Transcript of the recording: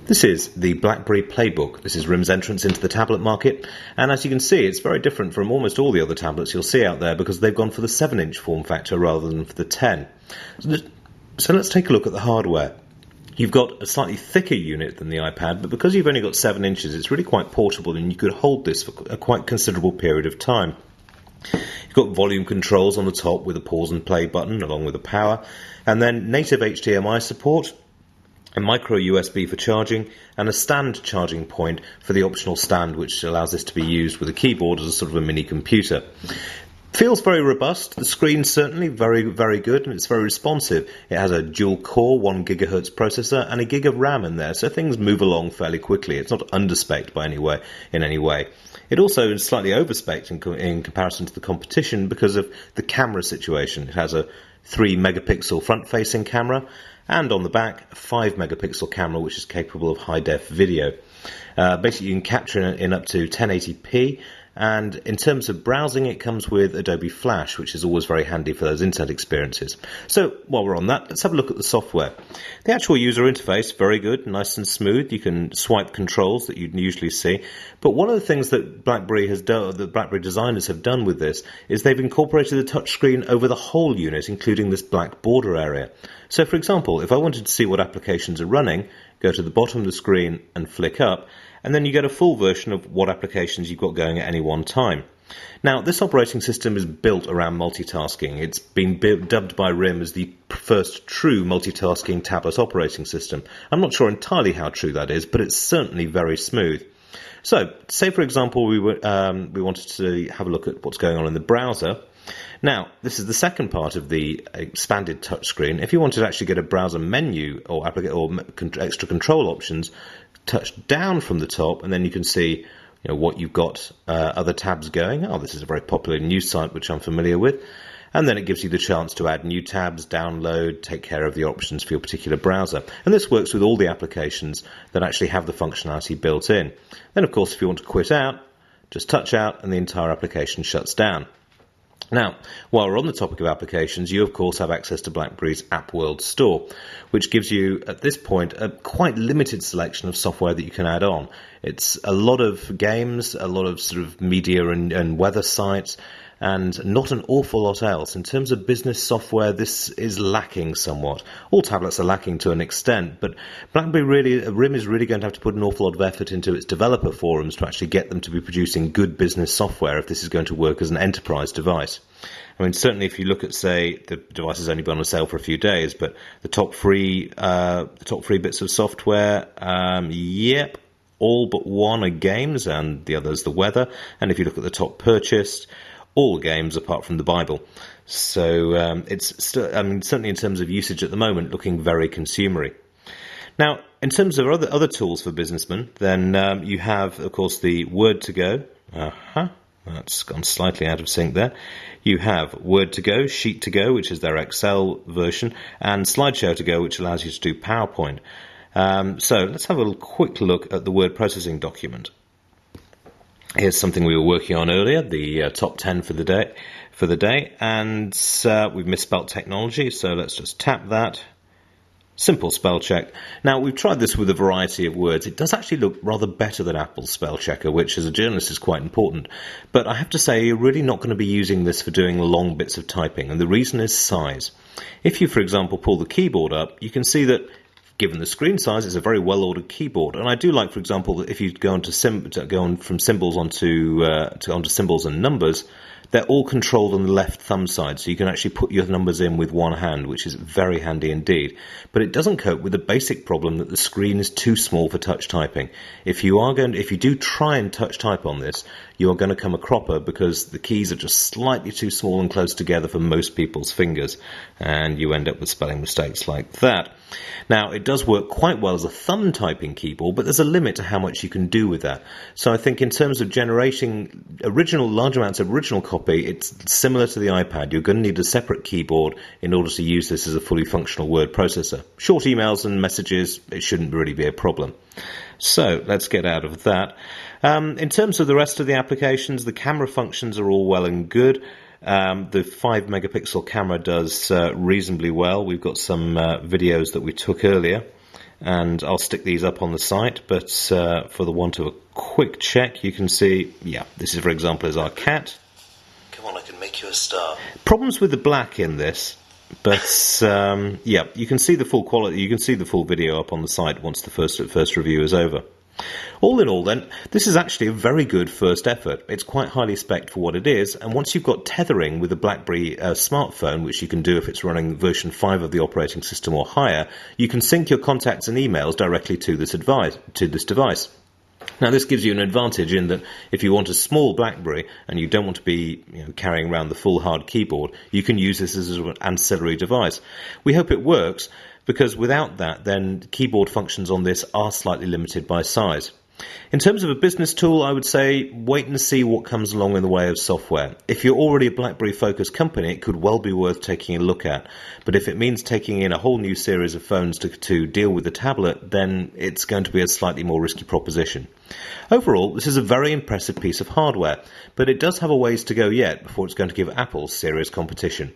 This is the BlackBerry PlayBook. This is RIM's entrance into the tablet market, and as you can see, it's very different from almost all the other tablets you'll see out there because they've gone for the 7-inch form factor rather than for the 10. So let's take a look at the hardware. You've got a slightly thicker unit than the iPad, but because you've only got 7 inches, it's really quite portable and you could hold this for a quite considerable period of time. You've got volume controls on the top with a pause and play button along with the power, and then native HDMI support, a micro USB for charging, and a stand charging point for the optional stand, which allows this to be used with a keyboard as a sort of a mini computer. Feels very robust. The screen's certainly very, very good, and it's very responsive. It has a dual-core 1 GHz processor and a gig of RAM in there, so things move along fairly quickly. It's not underspec'd in any way. It also is slightly overspec'd in comparison to the competition because of the camera situation. It has a 3-megapixel front-facing camera, and on the back, a 5-megapixel camera, which is capable of high-def video. Basically, you can capture in up to 1080p, and in terms of browsing, it comes with Adobe Flash, which is always very handy for those internet experiences. So, while we're on that, let's have a look at the software. The actual user interface, very good, nice and smooth. You can swipe controls that you'd usually see. But one of the things that BlackBerry designers have done with this is they've incorporated the touchscreen over the whole unit, including this black border area. So, for example, if I wanted to see what applications are running, go to the bottom of the screen and flick up, and then you get a full version of what applications you've got going at any one time. Now, this operating system is built around multitasking. It's been dubbed by RIM as the first true multitasking tablet operating system. I'm not sure entirely how true that is, but it's certainly very smooth. So, say for example we wanted to have a look at what's going on in the browser. Now, this is the second part of the expanded touchscreen. If you wanted to actually get a browser menu or extra control options, touch down from the top, and then you can see what you've got, other tabs going. Oh, this is a very popular news site which I'm familiar with. And then it gives you the chance to add new tabs, download, take care of the options for your particular browser. And this works with all the applications that actually have the functionality built in. Then, of course, if you want to quit out, just touch out and the entire application shuts down. Now, while we're on the topic of applications, you of course have access to BlackBerry's App World store, which gives you, at this point, a quite limited selection of software that you can add on. It's a lot of games, a lot of sort of media and weather sites, and not an awful lot else. In terms of business software, this is lacking somewhat. All tablets are lacking to an extent, but RIM is really going to have to put an awful lot of effort into its developer forums to actually get them to be producing good business software if this is going to work as an enterprise device. I mean, certainly if you look at, say, the device has only been on sale for a few days, but the top three bits of software, yep, all but one are games, and the other's the weather. And if you look at the top purchased, all games apart from the Bible. So it's certainly in terms of usage at the moment, looking very consumery. Now, in terms of other tools for businessmen, then you have, of course, the Word to Go. That's gone slightly out of sync there. You have Word to Go, Sheet to Go, which is their Excel version, and Slideshow to Go, which allows you to do PowerPoint. So let's have a quick look at the word processing document. Here's something we were working on earlier, the top 10 for the day, and we've misspelt technology, so let's just tap that. Simple spell check. Now, we've tried this with a variety of words. It does actually look rather better than Apple's spell checker, which as a journalist is quite important. But I have to say, you're really not going to be using this for doing long bits of typing, and the reason is size. If you, for example, pull the keyboard up, you can see that given the screen size, it's a very well-ordered keyboard. And I do like, for example, that if you go on from symbols onto symbols and numbers, they're all controlled on the left thumb side, so you can actually put your numbers in with one hand, which is very handy indeed. But it doesn't cope with the basic problem that the screen is too small for touch typing. If you do try and touch type on this, you are going to come a cropper because the keys are just slightly too small and close together for most people's fingers, and you end up with spelling mistakes like that. Now, it does work quite well as a thumb typing keyboard, but there's a limit to how much you can do with that. So I think in terms of generating large amounts of original copy, it's similar to the iPad. You're going to need a separate keyboard in order to use this as a fully functional word processor. Short emails and messages, it shouldn't really be a problem. So let's get out of that. In terms of the rest of the applications, the camera functions are all well and good. The 5-megapixel camera does reasonably well. We've got some videos that we took earlier. and I'll stick these up on the site, but for the want of a quick check, you can see, yeah, this is, for example, is our cat. Come on, I can make you a star. Problems with the black in this, but yeah, you can see the full quality, you can see the full video up on the site once the first review is over. All in all then, this is actually a very good first effort. It's quite highly spec'd for what it is, and once you've got tethering with a BlackBerry smartphone, which you can do if it's running version 5 of the operating system or higher, you can sync your contacts and emails directly to this device. Now this gives you an advantage in that if you want a small BlackBerry and you don't want to be carrying around the full hard keyboard, you can use this as an ancillary device. We hope it works, because without that, then keyboard functions on this are slightly limited by size. In terms of a business tool, I would say wait and see what comes along in the way of software. If you're already a BlackBerry-focused company, it could well be worth taking a look at. But if it means taking in a whole new series of phones to deal with the tablet, then it's going to be a slightly more risky proposition. Overall, this is a very impressive piece of hardware, but it does have a ways to go yet before it's going to give Apple serious competition.